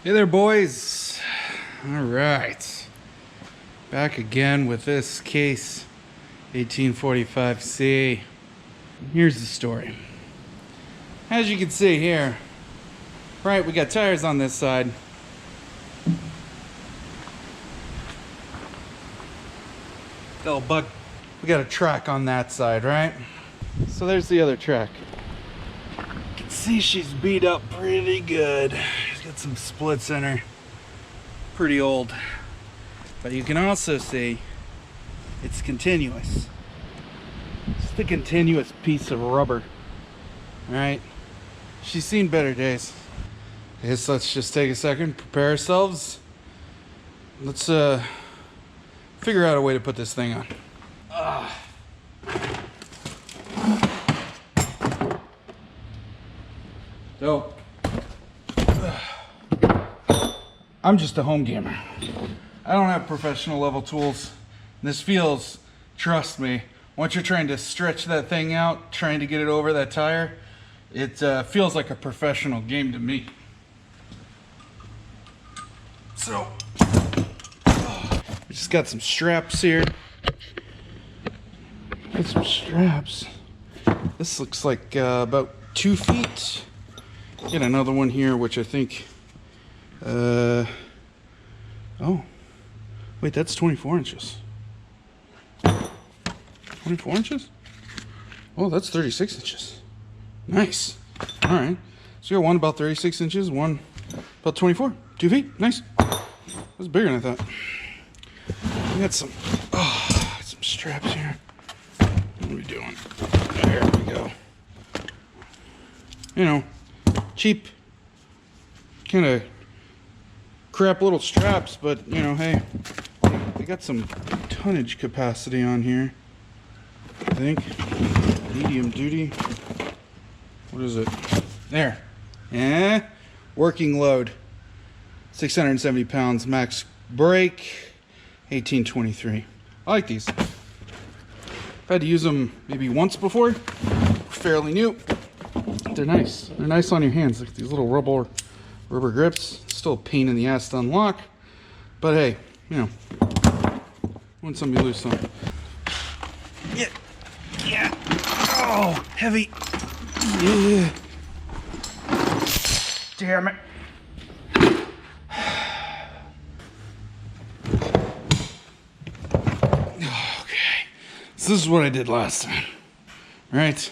Hey there, boys. All right, back again with this case 1845C. Here's the story. As you can see here, right, we got tires on this side. Little bug. We got a track on that side, right? So there's the other track. You can see she's beat up pretty good. She's got some splits in her. Pretty old. But you can also see it's continuous. It's the continuous piece of rubber. Alright? She's seen better days. I guess let's just take a second, prepare ourselves. Let's figure out a way to put this thing on. So, I'm just a home gamer. I don't have professional level tools. This feels, trust me, once you're trying to stretch that thing out, trying to get it over that tire, it feels like a professional game to me. So, we just got some straps here. Got some straps. This looks like about 2 feet. Get another one here, which I think, oh, wait, that's 24 inches. 24 inches? Oh, that's 36 inches. Nice. All right. So you got one about 36 inches, one about 24. 2 feet. Nice. That's bigger than I thought. We got some straps here. What are we doing? There we go. You know, cheap, kind of crap little straps, but you know, hey, they got some tonnage capacity on here. I think medium duty. What is it? There. Working load. 670 pounds. Max brake. 1823. I like these. I've had to use them maybe once before. Fairly new. They're nice. They're nice on your hands. Like these little rubber grips. Still a pain in the ass to unlock. But hey, you know, when somebody lose some. Yeah. Yeah. Oh, heavy. Yeah. Damn it. Okay. So this is what I did last time. Right?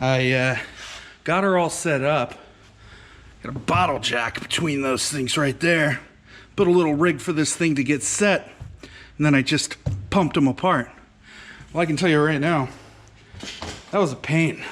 I got her all set up. Got a bottle jack between those things right there. Put a little rig for this thing to get set. And then I just pumped them apart. Well, I can tell you right now, that was a pain.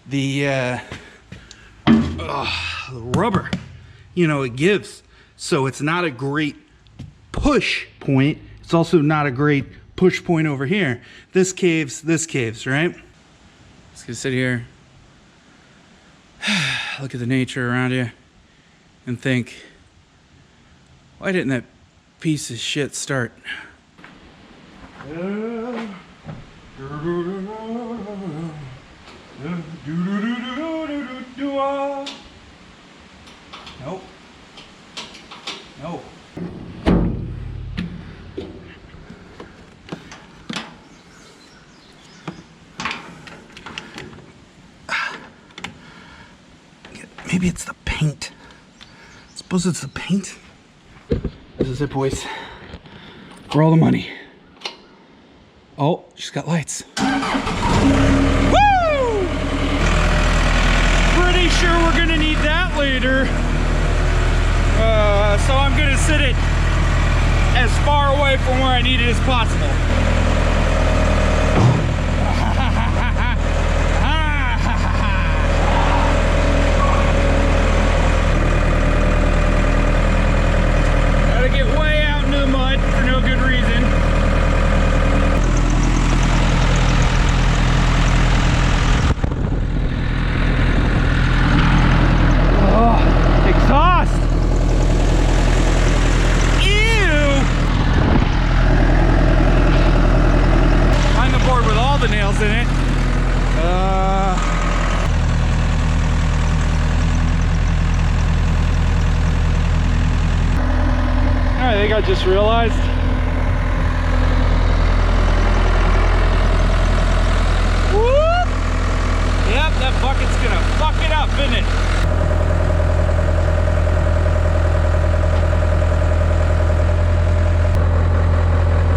The rubber, you know, it gives. So it's not a great push point. It's also not a great push point over here. This caves, right? Just gonna sit here, look at the nature around you, and think, why didn't that piece of shit start? Nope. No. Maybe it's the paint. I suppose it's the paint. This is it, boys. For all the money. Oh, she's got lights. Woo! Pretty sure we're gonna need that later. So I'm gonna sit it as far away from where I need it as possible. Gotta get way out into the mud for no good reason. Exhaust! Ew! think I just realized? Whoop! Yep, that bucket's gonna fuck it up, isn't it?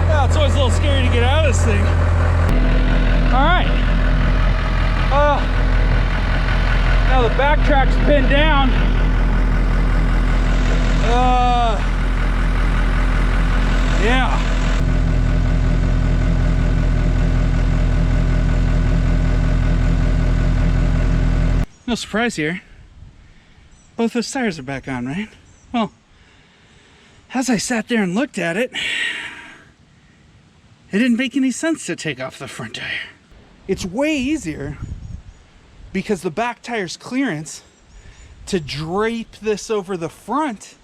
Yeah, it's always a little scary to get out of this thing. All right. Now the backtrack's pinned down. Yeah. No surprise here. Both those tires are back on, right? Well, as I sat there and looked at it, it didn't make any sense to take off the front tire. It's way easier because the back tire's clearance to drape this over the front,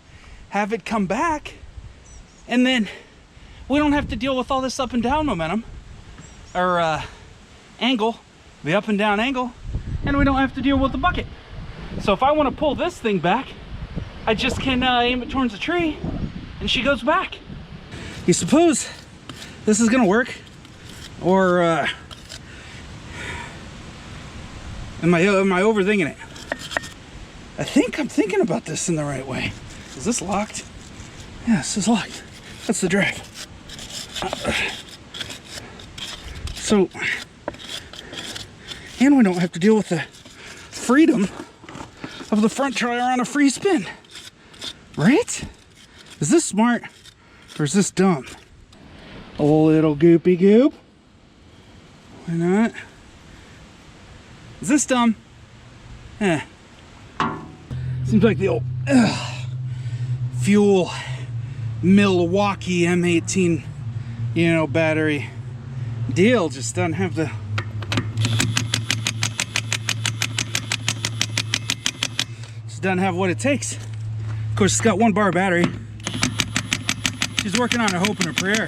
have it come back, and then we don't have to deal with all this up and down momentum or angle, the up and down angle, and we don't have to deal with the bucket. So if I want to pull this thing back, I just can aim it towards the tree and she goes back. You suppose this is gonna work, or am I overthinking it? I think I'm thinking about this in the right way. Is this locked? Yeah, this is locked. That's the drag. So, and we don't have to deal with the freedom of the front tire on a free spin. Right? Is this smart or is this dumb? A little goopy goop. Why not? Is this dumb? Eh. Seems like the old fuel Milwaukee M18, you know, battery deal just doesn't have the what it takes. Of course, it's got 1 bar battery. She's working on her hope and her prayer.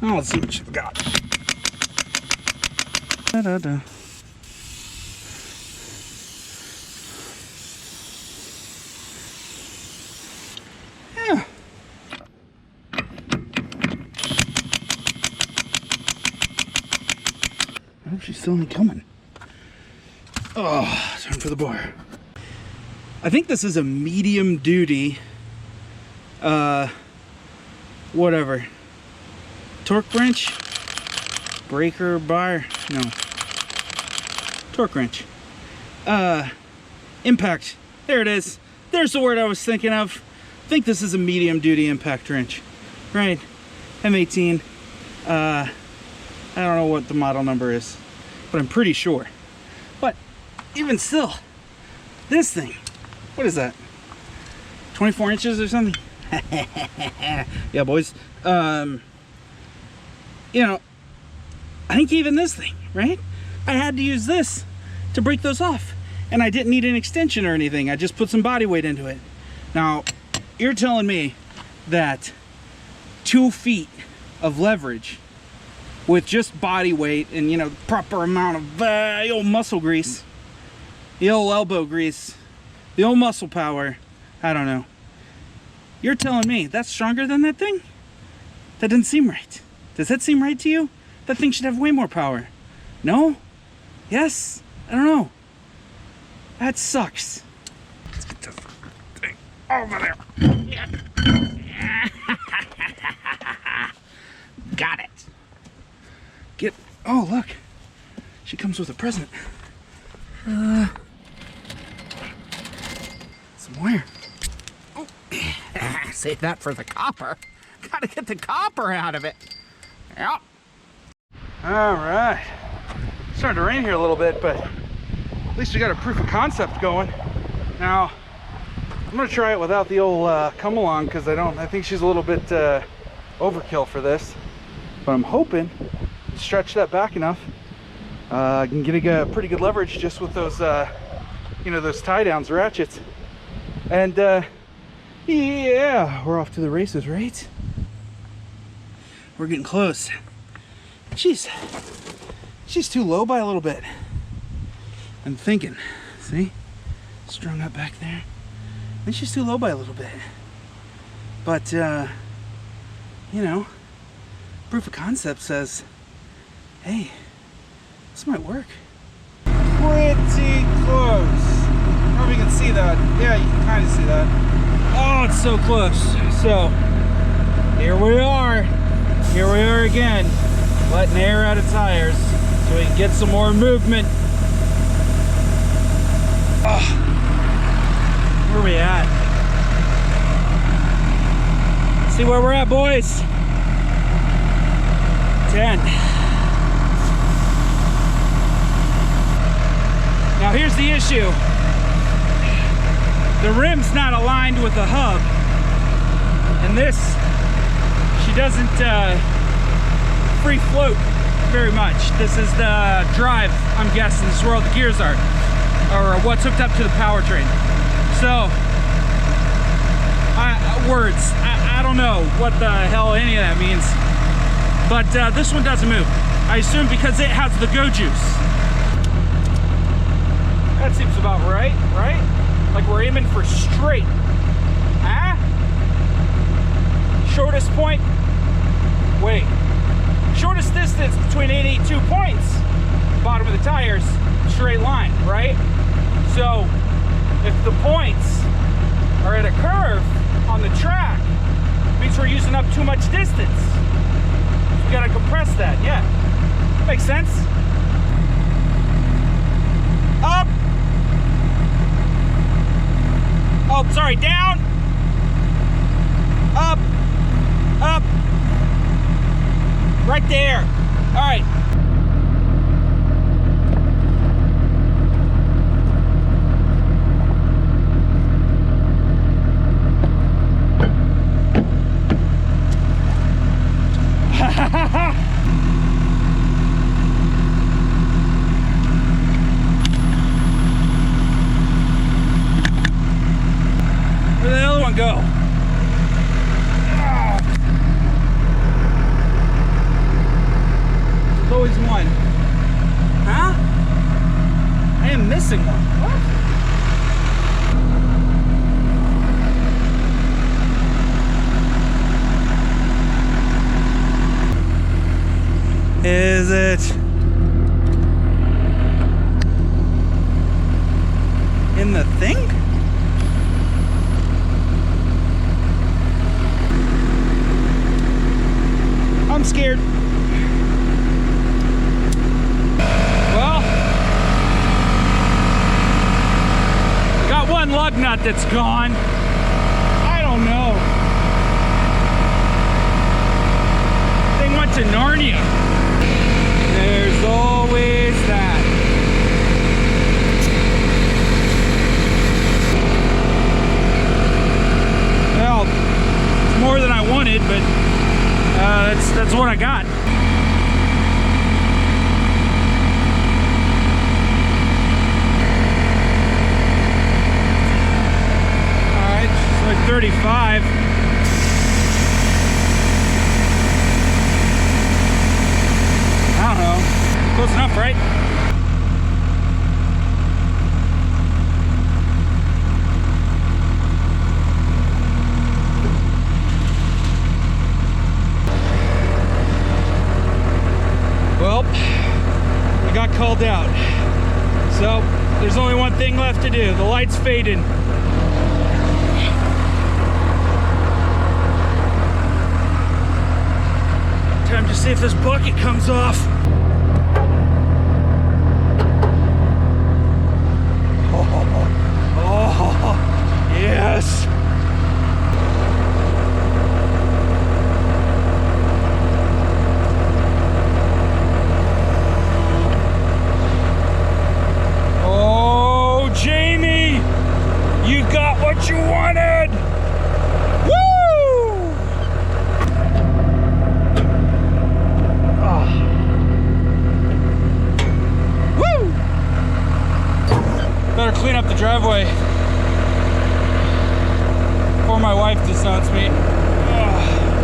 Now let's see what she's got. Da-da-da. Yeah. I hope she's still only coming. Oh, time for the bar. I think this is a medium duty, whatever. Torque wrench? Breaker bar? No. Torque wrench. Impact. There it is. There's the word I was thinking of. I think this is a medium duty impact wrench. Right. M18. I don't know what the model number is, but I'm pretty sure. But even still, this thing, what is that? 24 inches or something? Yeah, boys. You know, I think even this thing, right? I had to use this to break those off. And I didn't need an extension or anything. I just put some body weight into it. Now, you're telling me that 2 feet of leverage with just body weight and, you know, the proper amount of the old muscle grease, the old elbow grease, the old muscle power, I don't know. You're telling me that's stronger than that thing? That doesn't seem right. Does that seem right to you? That thing should have way more power. No? Yes? I don't know. That sucks. Let's get this thing over there. Got it. Get, oh look. She comes with a present. Some wire. Oh. Save that for the copper. Gotta get the copper out of it. Yep. All right. It's starting to rain here a little bit, but at least we got a proof of concept going. Now, I'm gonna try it without the old come along because I think she's a little bit overkill for this. But I'm hoping to stretch that back enough. I can get a pretty good leverage just with those, you know, those tie downs, ratchets. And yeah, we're off to the races, right? We're getting close. She's too low by a little bit. I'm thinking, see? strung up back there. I think she's too low by a little bit. But, you know, proof of concept says, hey, this might work. Pretty close. I don't know if you can see that. Yeah, you can kind of see that. Oh, it's so close. So, here we are. Here we are again, letting air out of tires so we can get some more movement. Oh. Where are we at? See where we're at, boys. 10. Now here's the issue. The rim's not aligned with the hub. And this, she doesn't free float very much. This is the drive, I'm guessing. This is where all the gears are, or what's hooked up to the powertrain. So, I don't know what the hell any of that means. But this one doesn't move. I assume because it has the go juice. That seems about right, right? Like we're aiming for straight. Huh? Shortest point? Wait. Shortest distance between 82 points. Bottom of the tires, straight line, right? So, if the points are at a curve on the track, it means we're using up too much distance. We gotta compress that, yeah. Makes sense. Up. Oh, sorry, down. Up. Up. Right there. All right. Where'd the other one go? There's always one. Huh? I am missing one. What? Is it in the thing? I'm scared. Well, got one lug nut that's gone. I don't know. Thing went to Narnia. There's always that. Well, it's more than I wanted, but that's what I got. All right, it's like 35. I don't know. Close enough, right? Well, we got called out. So, there's only one thing left to do. The light's fading. Time to see if this bucket comes off. Oh, yes. Oh, Jamie, you got what you wanted. Woo! Oh. Woo! Better clean up the driveway before my wife disowns me. Oh.